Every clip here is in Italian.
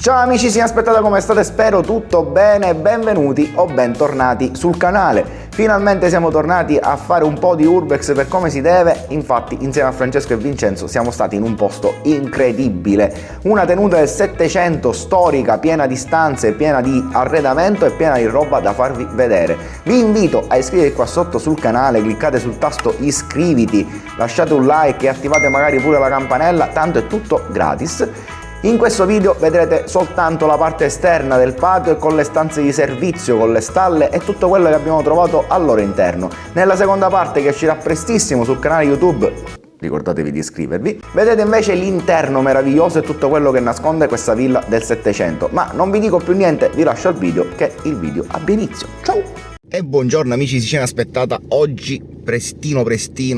Ciao amici, siamo aspettati, come state? Spero tutto bene, benvenuti o bentornati sul canale. Finalmente siamo tornati a fare un po' di urbex per come si deve. Infatti insieme a Francesco e Vincenzo siamo stati in un posto incredibile, una tenuta del 700 storica, piena di stanze, piena di arredamento e piena di roba da farvi vedere. Vi invito a iscrivervi qua sotto sul canale, cliccate sul tasto iscriviti, lasciate un like e attivate magari pure la campanella, tanto è tutto gratis. In questo video vedrete soltanto la parte esterna del patio con le stanze di servizio, con le stalle e tutto quello che abbiamo trovato al loro interno. Nella seconda parte, che uscirà prestissimo sul canale YouTube, ricordatevi di iscrivervi, vedete invece l'interno meraviglioso e tutto quello che nasconde questa villa del 700. Ma non vi dico più niente, vi lascio al video, che il video abbia inizio. Ciao! E buongiorno amici, si c'è aspettata. Oggi prestino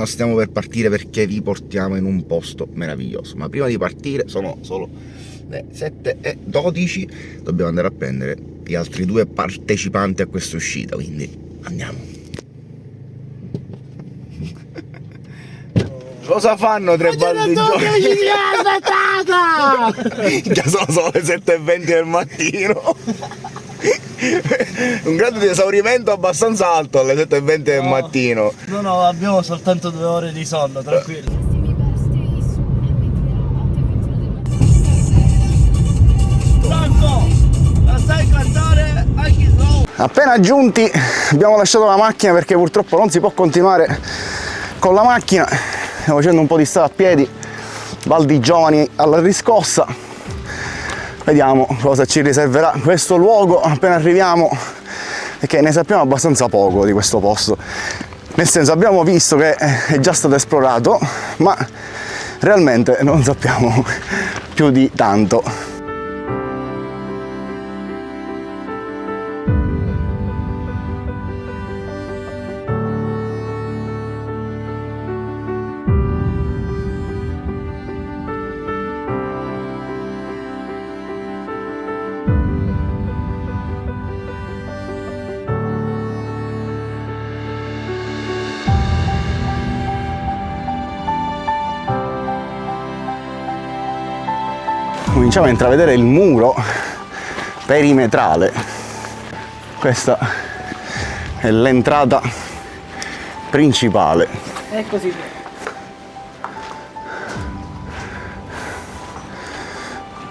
stiamo per partire perché vi portiamo in un posto meraviglioso. Ma prima di partire, sono solo le 7:12, dobbiamo andare a prendere gli altri due partecipanti a questa uscita, quindi andiamo. Cosa fanno tre baldi giorni? Già sono solo le 7:20 del mattino. Un grado di esaurimento abbastanza alto alle 7:20 del mattino. No, abbiamo soltanto 2 ore di sonno, tranquillo. Franco, la sai cantare? Appena giunti abbiamo lasciato la macchina perché purtroppo non si può continuare con la macchina. Stiamo facendo un po' di strada a piedi, baldi giovani alla riscossa. Vediamo cosa ci riserverà questo luogo appena arriviamo, perché ne sappiamo abbastanza poco di questo posto. Nel senso, abbiamo visto che è già stato esplorato, ma realmente non sappiamo più di tanto. Cominciamo a intravedere il muro perimetrale. Questa è l'entrata principale. È così.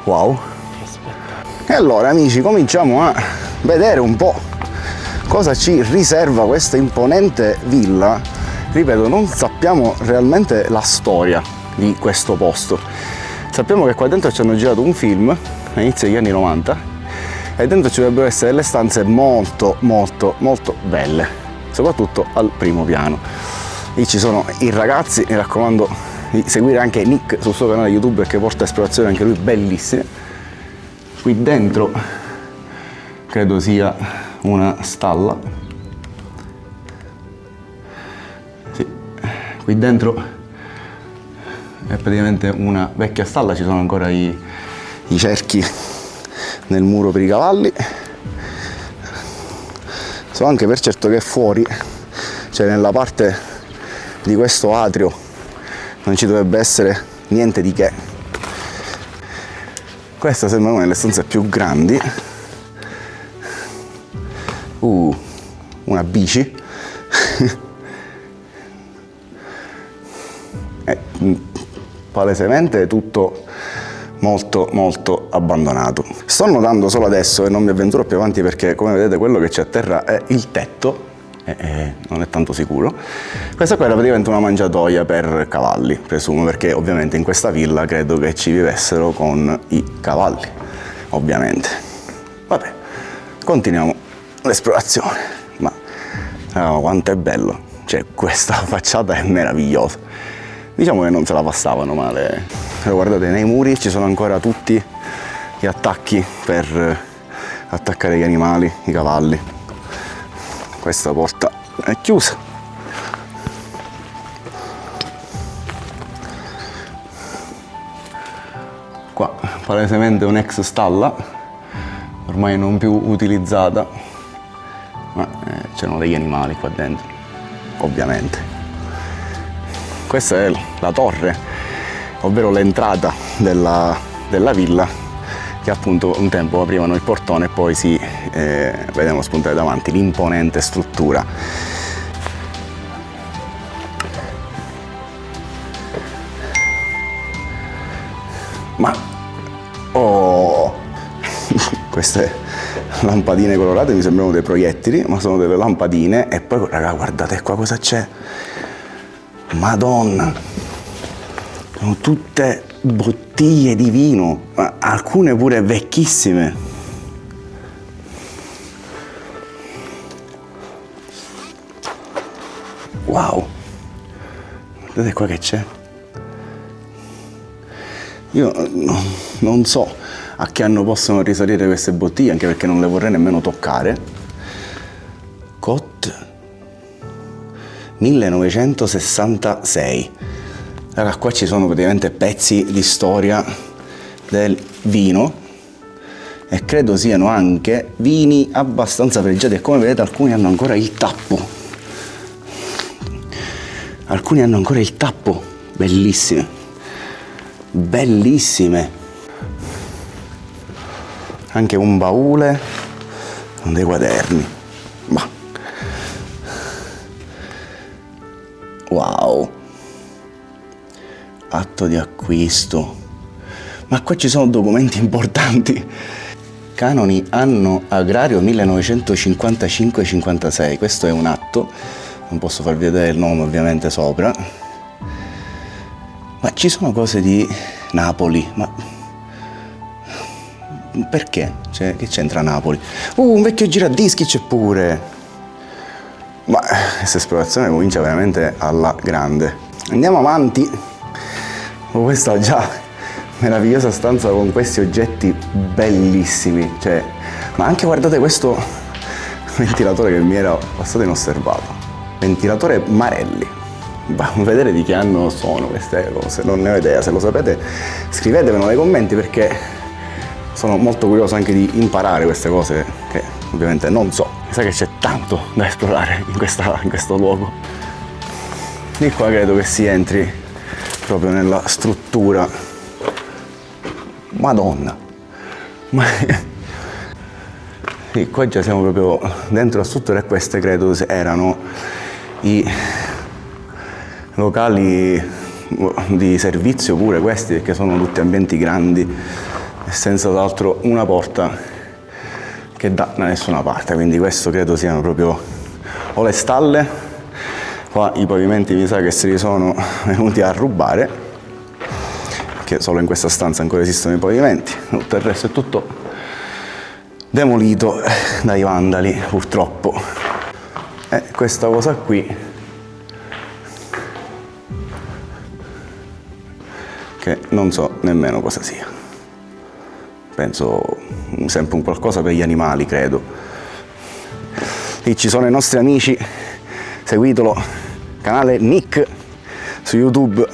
Wow. E allora amici, cominciamo a vedere un po' cosa ci riserva questa imponente villa. Ripeto, non sappiamo realmente la storia di questo posto. Sappiamo che qua dentro ci hanno girato un film all'inizio degli anni 90 e dentro ci dovrebbero essere delle stanze molto belle, soprattutto al primo piano. Lì ci sono i ragazzi, mi raccomando di seguire anche Nick sul suo canale YouTube perché porta esplorazioni anche lui bellissime. Qui dentro credo sia una stalla. Sì, qui dentro è praticamente una vecchia stalla, ci sono ancora i cerchi nel muro per i cavalli. So anche per certo che fuori, cioè nella parte di questo atrio, non ci dovrebbe essere niente di che. Questa sembra una delle stanze più grandi. Una bici. Palesemente tutto molto abbandonato. Sto notando solo adesso e non mi avventuro più avanti perché, come vedete, quello che c'è a terra è il tetto e non è tanto sicuro. Questa qua era praticamente una mangiatoia per cavalli, presumo, perché ovviamente in questa villa credo che ci vivessero con i cavalli, ovviamente. Vabbè, continuiamo l'esplorazione. Ma quanto è bello, cioè questa facciata è meravigliosa. Diciamo che non se la passavano male. Però guardate, nei muri ci sono ancora tutti gli attacchi per attaccare gli animali, i cavalli. Questa porta è chiusa. Qua palesemente un'ex stalla, ormai non più utilizzata, ma c'erano degli animali qua dentro, ovviamente. Questa è la torre, ovvero l'entrata della villa, che appunto un tempo aprivano il portone e poi si vedevano spuntare davanti l'imponente struttura. Ma oh, queste lampadine colorate mi sembrano dei proiettili, ma sono delle lampadine. E poi raga, guardate qua cosa c'è, Madonna, sono tutte bottiglie di vino, ma alcune pure vecchissime. Wow, guardate qua che c'è. Io non so a che anno possono risalire queste bottiglie, anche perché non le vorrei nemmeno toccare. Cot 1966. Allora, qua ci sono praticamente pezzi di storia del vino e credo siano anche vini abbastanza pregiati, e come vedete alcuni hanno ancora il tappo. Alcuni hanno ancora il tappo, bellissime. Bellissime. Anche un baule con dei quaderni. Ma wow, atto di acquisto, ma qua ci sono documenti importanti. Canoni anno agrario 1955-56, questo è un atto, non posso farvi vedere il nome ovviamente sopra, ma ci sono cose di Napoli, ma perché? Cioè, che c'entra Napoli? Un vecchio giradischi c'è pure. Ma questa esplorazione comincia veramente alla grande. Andiamo avanti. Questa già meravigliosa stanza con questi oggetti bellissimi. Cioè, ma anche guardate questo ventilatore che mi era passato inosservato. Ventilatore Marelli. Vedere di che anno sono queste cose, non ne ho idea. Se lo sapete scrivetemelo nei commenti, perché sono molto curioso anche di imparare queste cose che ovviamente non so. Mi sa che c'è tanto da esplorare in questo luogo. Di qua credo che si entri proprio nella struttura. Madonna! Sì, qua già siamo proprio dentro la struttura, e queste credo erano i locali di servizio pure, questi, perché sono tutti ambienti grandi e senza d'altro una porta che dà da nessuna parte, quindi questo credo siano proprio o le stalle. Qua i pavimenti mi sa che se li sono venuti a rubare, perché solo in questa stanza ancora esistono i pavimenti, tutto il resto è tutto demolito dai vandali purtroppo. E questa cosa qui che non so nemmeno cosa sia, penso sempre un qualcosa per gli animali, credo. Lì ci sono i nostri amici, seguitelo, canale Nick su YouTube,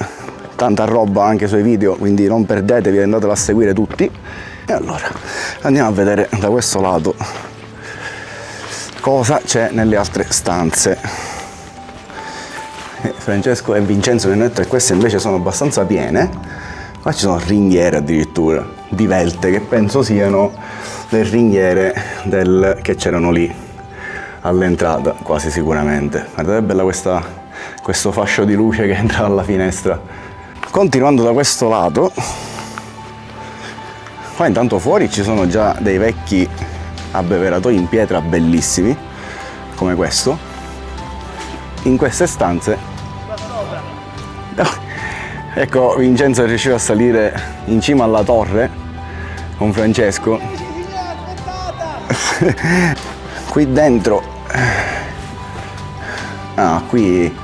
tanta roba anche sui video, quindi non perdetevi, andatelo a seguire tutti. E allora andiamo a vedere da questo lato cosa c'è nelle altre stanze. Francesco e Vincenzo mi hanno detto che queste invece sono abbastanza piene. Qua ci sono ringhiere addirittura di velte, che penso siano le ringhiere che c'erano lì all'entrata, quasi sicuramente. Guardate, è bella questo fascio di luce che entra dalla finestra. Continuando da questo lato, qua intanto fuori ci sono già dei vecchi abbeveratoi in pietra bellissimi, come questo. In queste stanze ecco, Vincenzo è riuscito a salire in cima alla torre con Francesco. Qui dentro, qui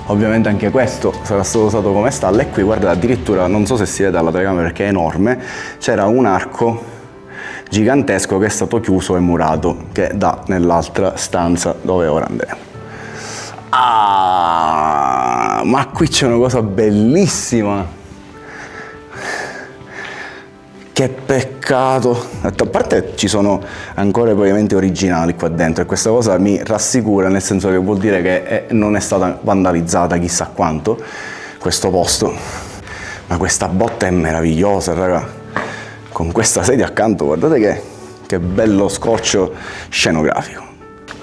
ovviamente anche questo sarà stato usato come stalla, e qui guardate addirittura, non so se si vede dalla telecamera perché è enorme, c'era un arco gigantesco che è stato chiuso e murato, che dà nell'altra stanza dove ora andremo. Ma qui c'è una cosa bellissima. Che peccato. A parte ci sono ancora i pavimenti originali qua dentro, e questa cosa mi rassicura, nel senso che vuol dire che non è stata vandalizzata chissà quanto questo posto. Ma questa botta è meravigliosa, raga. con questa sedia accanto, guardate che bello scorcio scenografico.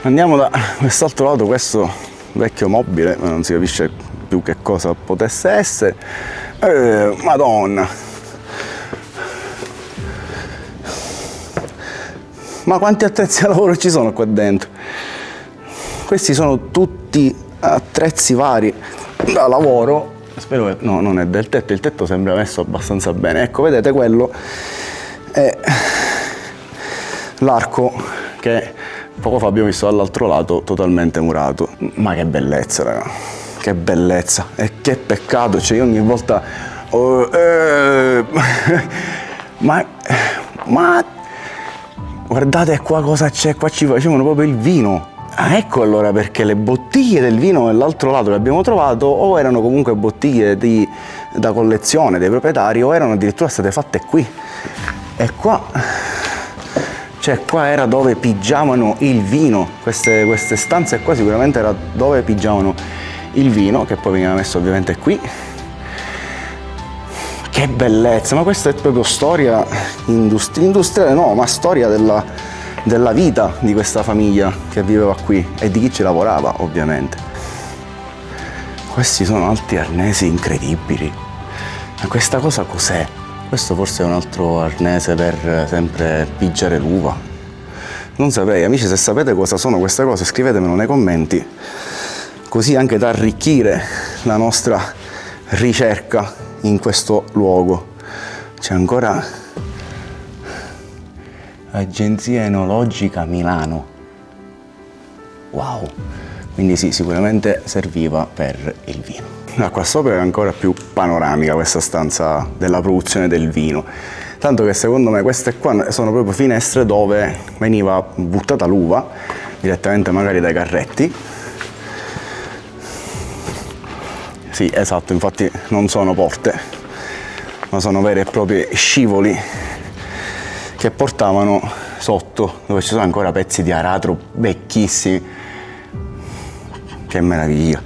Andiamo da quest'altro lato, questo vecchio mobile, ma non si capisce più che cosa potesse essere. Madonna! Ma quanti attrezzi da lavoro ci sono qua dentro? Questi sono tutti attrezzi vari da lavoro. Spero che no, non è del tetto, il tetto sembra messo abbastanza bene. Ecco, vedete, quello è l'arco che poco fa abbiamo visto dall'altro lato, totalmente murato. Ma che bellezza, raga, che bellezza, e che peccato, cioè io ogni volta ma guardate qua cosa c'è, qua ci facevano proprio il vino. Ah, ecco allora perché le bottiglie del vino nell'altro lato che abbiamo trovato o erano comunque bottiglie da collezione dei proprietari o erano addirittura state fatte qui. E qua, cioè qua era dove pigiavano il vino, queste stanze qua sicuramente era dove pigiavano il vino, che poi veniva messo ovviamente qui. Che bellezza, ma questa è proprio storia industriale, no, ma storia della vita di questa famiglia che viveva qui e di chi ci lavorava, ovviamente. Questi sono altri arnesi incredibili. Ma questa cosa cos'è? Questo forse è un altro arnese per sempre pigiare l'uva. Non saprei, amici, se sapete cosa sono queste cose scrivetemelo nei commenti, così anche da arricchire la nostra ricerca in questo luogo. C'è ancora Agenzia Enologica Milano. Wow, quindi sì, sicuramente serviva per il vino. Qua sopra è ancora più panoramica questa stanza della produzione del vino, tanto che secondo me queste qua sono proprio finestre dove veniva buttata l'uva direttamente magari dai carretti. Sì, esatto, infatti non sono porte, ma sono veri e propri scivoli che portavano sotto, dove ci sono ancora pezzi di aratro vecchissimi. Che meraviglia,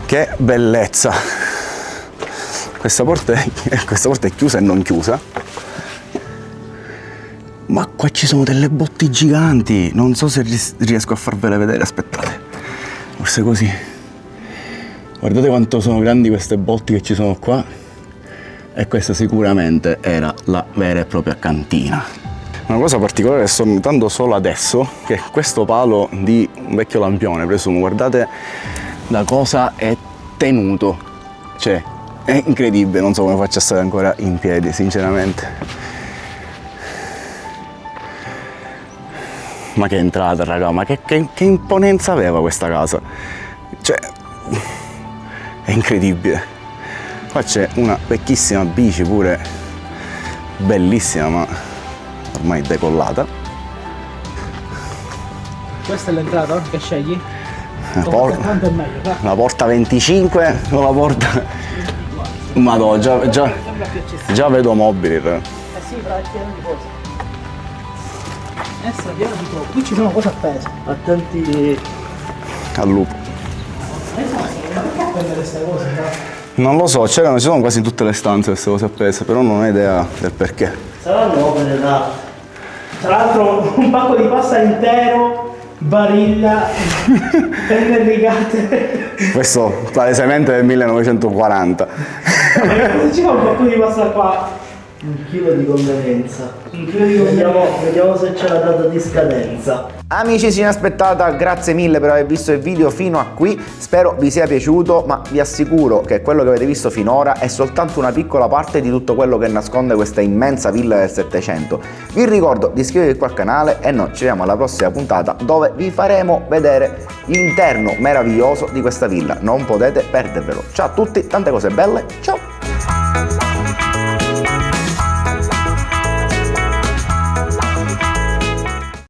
che bellezza. Questa porta è chiusa e non chiusa, ma qua ci sono delle botti giganti, non so se riesco a farvele vedere, aspettate, forse così. Guardate quanto sono grandi queste botti che ci sono qua, e questa sicuramente era la vera e propria cantina. Una cosa particolare che sto notando solo adesso, che questo palo di un vecchio lampione, presumo, guardate da cosa è tenuto, cioè è incredibile, non so come faccia a stare ancora in piedi, sinceramente. Ma che entrata, raga, ma che imponenza aveva questa casa, cioè è incredibile. Qua c'è una vecchissima bici pure, bellissima, ma ormai decollata. Questa è l'entrata che scegli? Tanto è meglio, la porta 25 o la porta... Madò, già vedo mobili. Sì, però è pieno di cose. È pieno di cose. Qui ci sono cose appese. Attenti al lupo. Prendere queste cose, non lo so, ci sono quasi in tutte le stanze queste cose appese, però non ho idea del perché. Saranno opere d'arte. Tra l'altro un pacco di pasta intero, Barilla, penne rigate. Questo palesemente del 1940. Se ci fa un pacco di pasta qua? 1 chilo di convenienza. 1 chilo di convenienza. Vediamo se c'è la data di scadenza. Amici Cineaspettata, grazie mille per aver visto il video fino a qui, spero vi sia piaciuto, ma vi assicuro che quello che avete visto finora è soltanto una piccola parte di tutto quello che nasconde questa immensa villa del Settecento. Vi ricordo di iscrivervi qua al canale e noi ci vediamo alla prossima puntata dove vi faremo vedere l'interno meraviglioso di questa villa, non potete perdervelo. Ciao a tutti, tante cose belle, ciao!